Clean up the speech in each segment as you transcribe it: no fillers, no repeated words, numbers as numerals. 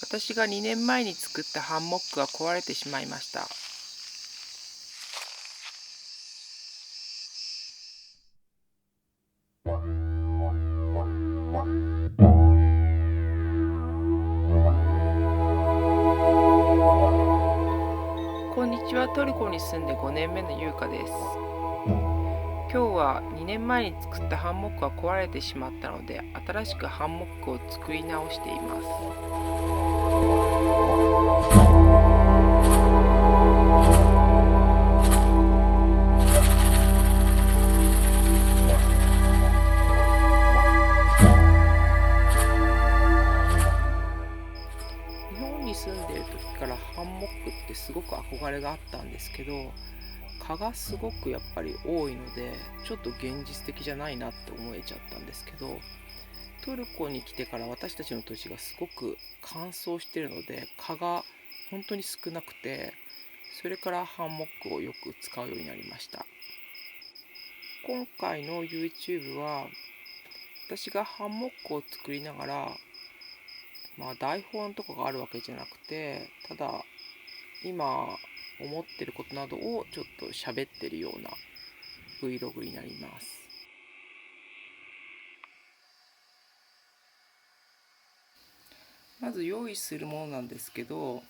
私が2年前に作ったハンモックが壊れてしまいました。こんにちは。トルコに住んで5年目の優香です。今日は2年前に作ったハンモックが壊れてしまったので、新しくハンモックを作り直しています。日本に住んでいる時からハンモックってすごく憧れがあったんですけど、蚊がすごくやっぱり多いので、ちょっと現実的じゃないなって思えちゃったんですけど、トルコに来てから私たちの土地がすごく乾燥しているので、蚊が本当に少なくて、それからハンモックをよく使うようになりました。今回の YouTube は、私がハンモックを作りながら、台本とかがあるわけじゃなくて、ただ今思ってることなどをちょっと喋ってるような Vlog になります。まず用意するものなんですけど、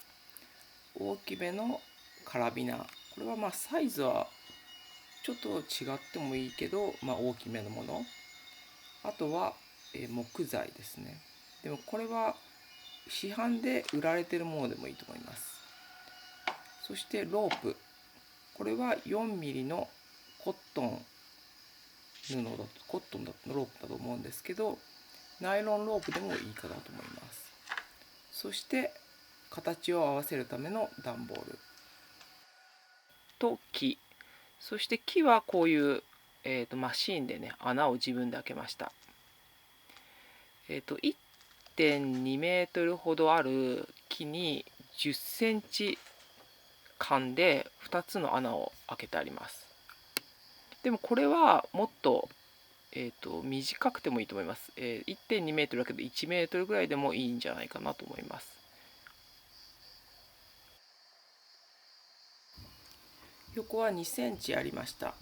大きめのカラビナ。これはサイズはちょっと違ってもいいけど、大きめのもの。あとは、木材ですね。でもこれは市販で売られてるものでもいいと思います。そしてロープ。これは4ミリのコットンコットンだとロープだと思うんですけど、ナイロンロープでもいいかなと思います。そして形を合わせるための段ボールと木。そして木はこういう、マシーンでね、穴を自分で開けました。1.2メートルほどある木に10センチ間で2つの穴を開けてあります。でもこれはもっと、短くてもいいと思います。1.2メートルだけど1メートルぐらいでもいいんじゃないかなと思います。横は2センチありました。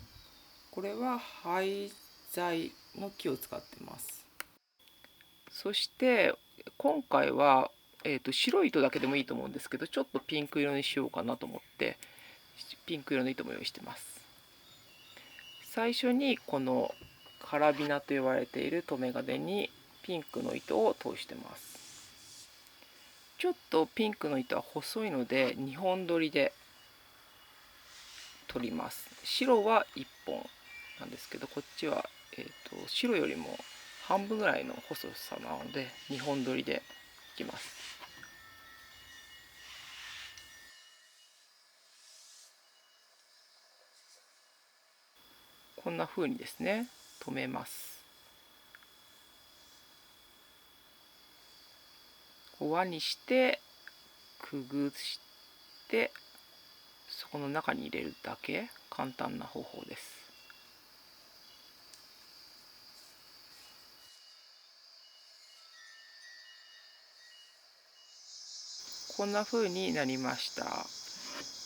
これは廃材の木を使ってます。そして今回は、白い糸だけでもいいと思うんですけど、ちょっとピンク色にしようかなと思ってピンク色の糸も用意してます。最初にこのカラビナと呼ばれている留め金にピンクの糸を通してます。ちょっとピンクの糸は細いので2本取りで取ります。白は1本なんですけど、こっちは、白よりも半分ぐらいの細さなので2本取りでいきます。こんな風にですね、留めます。輪にしてくぐしてそこの中に入れるだけ、簡単な方法です。こんな風になりました。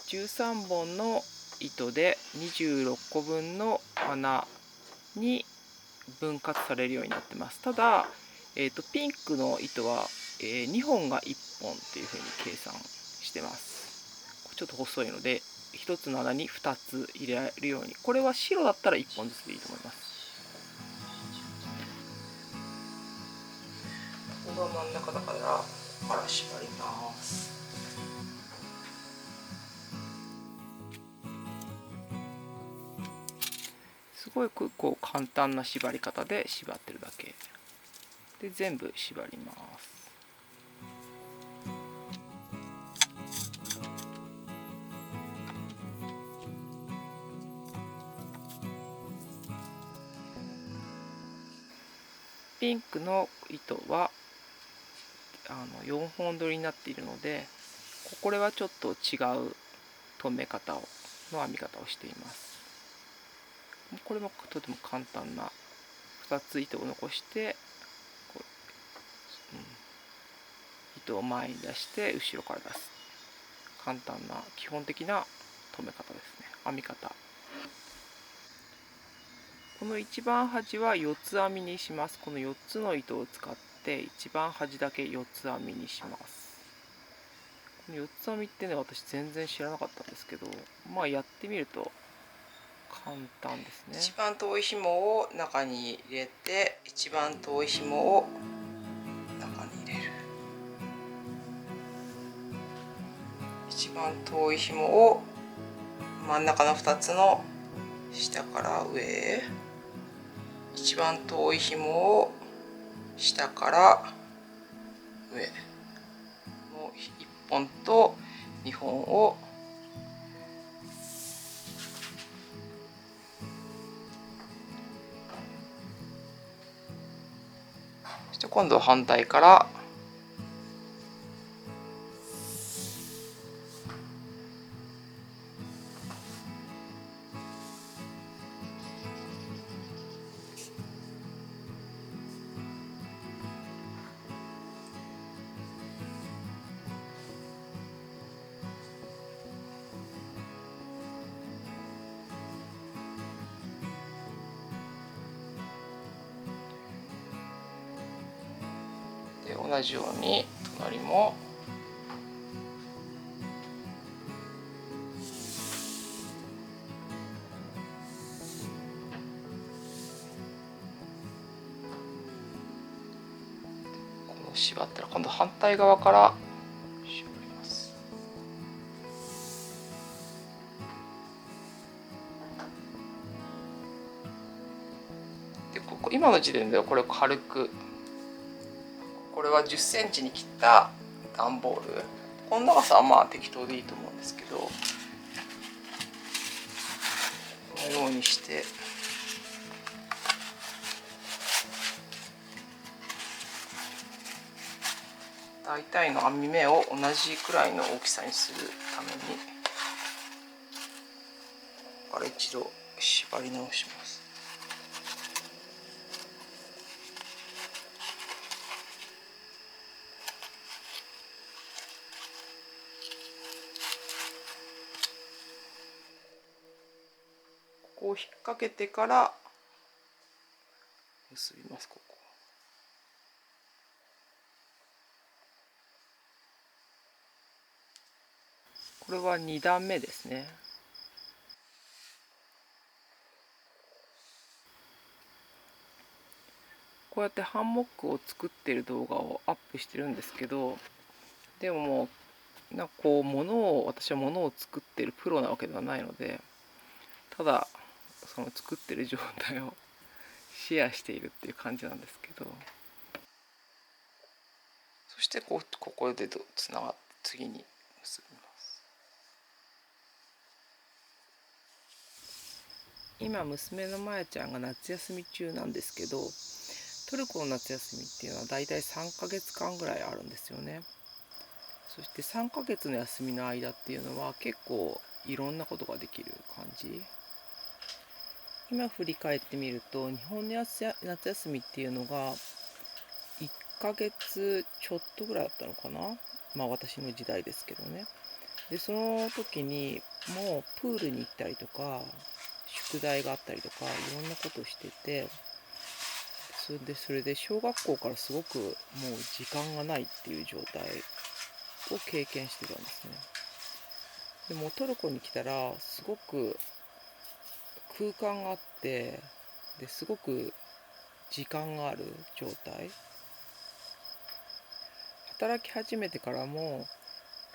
13本の糸で26個分の穴に分割されるようになってます。ただ、ピンクの糸は、2本が1本っていう風に計算してます。ちょっと細いので1つの穴に2つ入れられるように。これは白だったら1本ずつでいいと思います。ここが真ん中だから縛ります。すごいこう簡単な縛り方で縛ってるだけで全部縛ります。ピンクの糸は4本取りになっているので、これはちょっと違う留め方の編み方をしています。これもとても簡単な2つ糸を残して糸を前に出して後ろから出す。簡単な基本的な留め方ですね。編み方。この一番端は四つ編みにします。この4つの糸を使って一番端だけ四つ編みにします。この四つ編みってね、私全然知らなかったんですけど、まあやってみると簡単ですね。一番遠い紐を中に入れて、一番遠い紐を中に入れる。一番遠い紐を真ん中の2つの下から上へ、一番遠い紐を下から上、もう1本と2本をそして今度は反対からで同じように隣もこの縛ったら今度反対側から縛ります。で今の時点ではこれを軽く、これは10センチに切った段ボール、この長さはまあ適当でいいと思うんですけど、このようにして大体の編み目を同じくらいの大きさにするために、ここから一度縛り直します。ここを引っ掛けてから結びます。これは2段目ですね。こうやってハンモックを作ってる動画をアップしてるんですけど、でももうなんかこう私は物を作ってるプロなわけではないので、ただその作ってる状態をシェアしているっていう感じなんですけど、そしてここでつながって次に結びます。今娘のまやちゃんが夏休み中なんですけど、トルコの夏休みっていうのはだいたい3ヶ月間ぐらいあるんですよね。そして3ヶ月の休みの間っていうのは結構いろんなことができる感じ。今振り返ってみると、日本の夏休みっていうのが1ヶ月ちょっとぐらいだったのかな。まあ私の時代ですけどね。でその時にもうプールに行ったりとか宿題があったりとかいろんなことをしてて、それで小学校からすごくもう時間がないっていう状態を経験してたんですね。でもトルコに来たらすごく空間があって、ですごく時間がある状態。働き始めてからも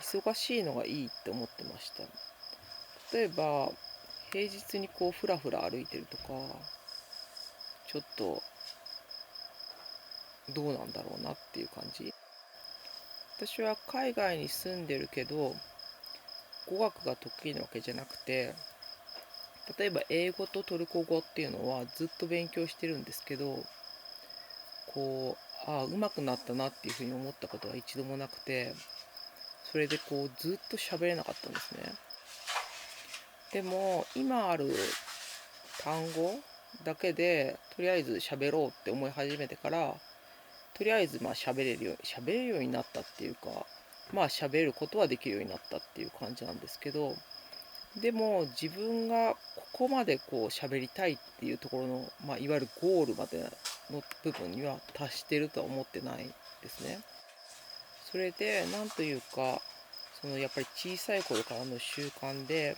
忙しいのがいいって思ってました。例えば平日にこうふらふら歩いてるとか、ちょっとどうなんだろうなっていう感じ。私は海外に住んでるけど語学が得意なわけじゃなくて、例えば英語とトルコ語っていうのはずっと勉強してるんですけど、こ上手くなったなっていうふうに思ったことは一度もなくて、それでこうずっと喋れなかったんですね。でも今ある単語だけでとりあえず喋ろうって思い始めてから、とりあえず喋れるようになったっていうか、喋ることはできるようになったっていう感じなんですけど、でも自分がここまでこう喋りたいっていうところの、いわゆるゴールまでの部分には達してるとは思ってないですね。それでなんというか、やっぱり小さい頃からの習慣で、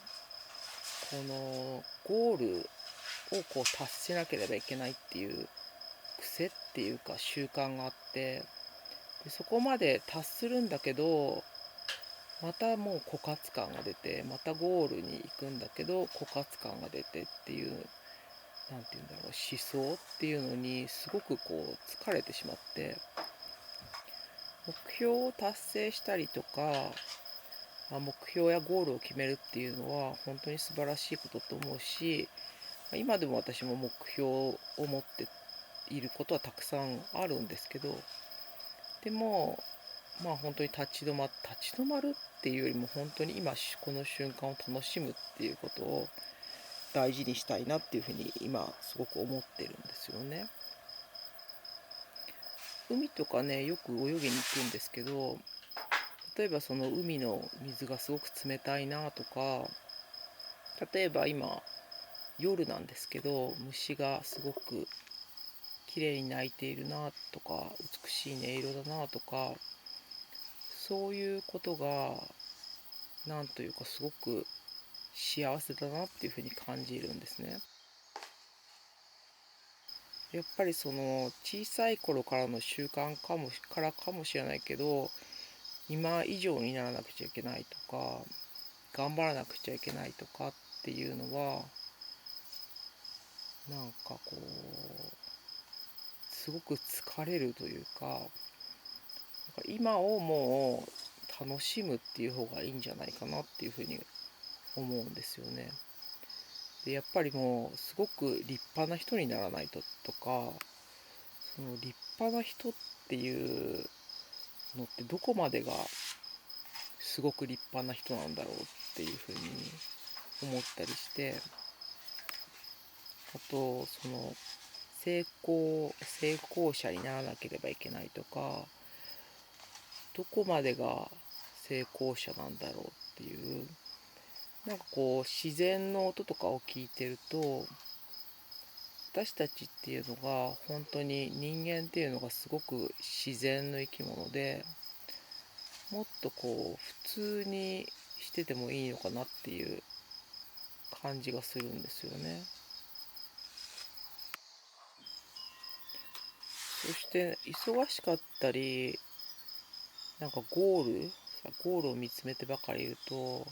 このゴールをこう達しなければいけないっていう癖っていうか習慣があって、でそこまで達するんだけど、またもう枯渇感が出て、またゴールに行くんだけど枯渇感が出てっていう、なんて言うんだろう、思想っていうのにすごくこう疲れてしまって、目標を達成したりとか、目標やゴールを決めるっていうのは本当に素晴らしいことと思うし、今でも私も目標を持っていることはたくさんあるんですけど、でも本当に立ち止まるっていうよりも、本当に今この瞬間を楽しむっていうことを大事にしたいなっていうふうに今すごく思ってるんですよね。海とかね、よく泳ぎに行くんですけど、例えばその海の水がすごく冷たいなとか、例えば今夜なんですけど虫がすごく綺麗に鳴いているなとか、美しい音色だなとか、そういうことがなんというかすごく幸せだなっていうふうに感じるんですね。やっぱりその小さい頃からの習慣かもしれないけど、今以上にならなくちゃいけないとか、頑張らなくちゃいけないとかっていうのは、なんかこうすごく疲れるというか、今をもう楽しむっていう方がいいんじゃないかなっていうふうに思うんですよね。でやっぱりもうすごく立派な人にならないととか、その立派な人っていうのってどこまでがすごく立派な人なんだろうっていうふうに思ったりして、あと成功者にならなければいけないとか、どこまでが成功者なんだろうっていう、なんかこう自然の音とかを聞いてると、私たちっていうのが本当に人間っていうのがすごく自然の生き物で、もっとこう普通にしててもいいのかなっていう感じがするんですよね。そして忙しかったり、なんかゴールを見つめてばかりいると、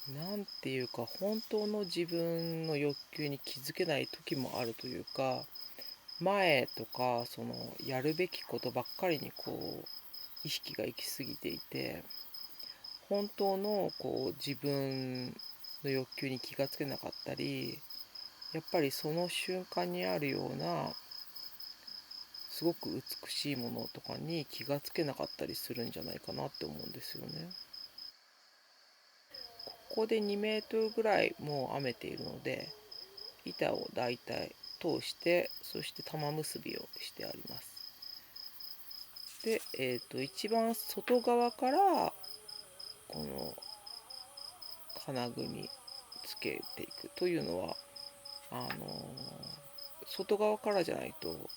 なんていうか本当の自分の欲求に気づけない時もあるというか、前とかやるべきことばっかりにこう意識が行き過ぎていて、本当のこう自分の欲求に気がつけなかったり、やっぱりその瞬間にあるようなすごく美しいものとかに気がつけなかったりするんじゃないかなって思うんですよね。ここで2メートルぐらいもう編めているので、板をだいたい通して、そして玉結びをしてあります。で、一番外側からこの金具につけていくというのは、あの外側からじゃないと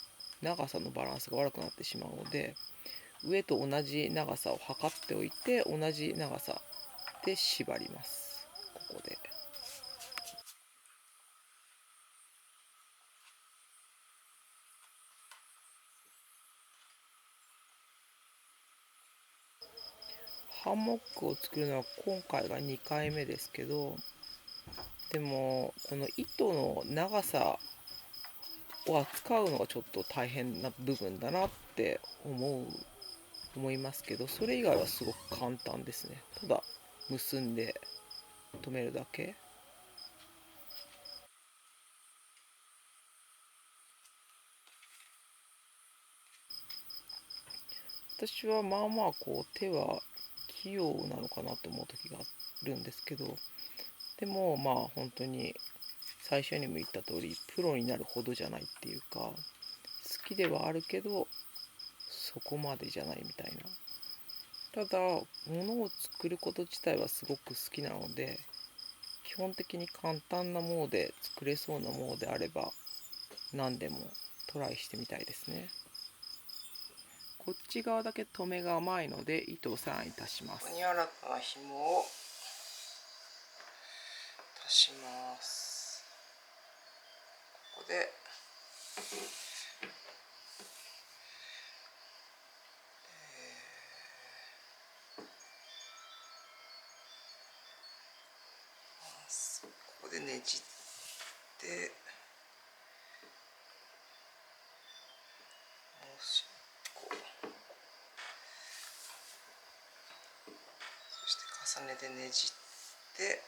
長さのバランスが悪くなってしまうので、上と同じ長さを測っておいて、同じ長さで縛ります。ここでハンモックを作るのは今回が2回目ですけど、でもこの糸の長さを扱うのがちょっと大変な部分だなって思いますけど、それ以外はすごく簡単ですね。ただ結んで止めるだけ。私はこう手は器用なのかなと思う時があるんですけど、でも本当に最初にも言った通りプロになるほどじゃないっていうか、好きではあるけどそこまでじゃないみたいな。ただ物を作ること自体はすごく好きなので、基本的に簡単なもので作れそうなものであれば何でもトライしてみたいですね。こっち側だけ留めが甘いので糸をさらに足します。ここに新たな紐を足します。ここでここでねじってもう一個、そして重ねてねじって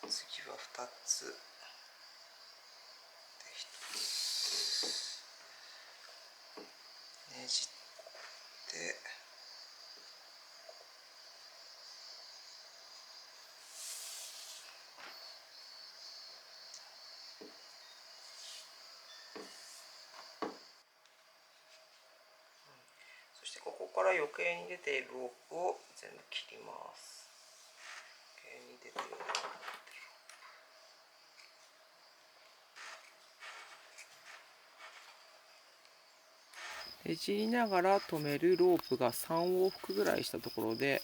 次は2つで1つねじってそしてここから余計に出ているロープを全部切ります。余計に出ているロープ、ねじりながら留めるロープが3往復ぐらいしたところで、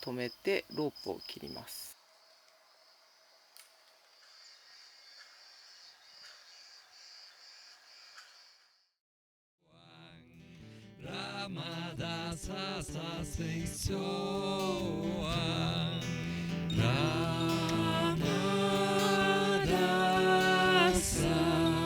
留めてロープを切ります。Ramada Sasa Sensoa Ramada Sasa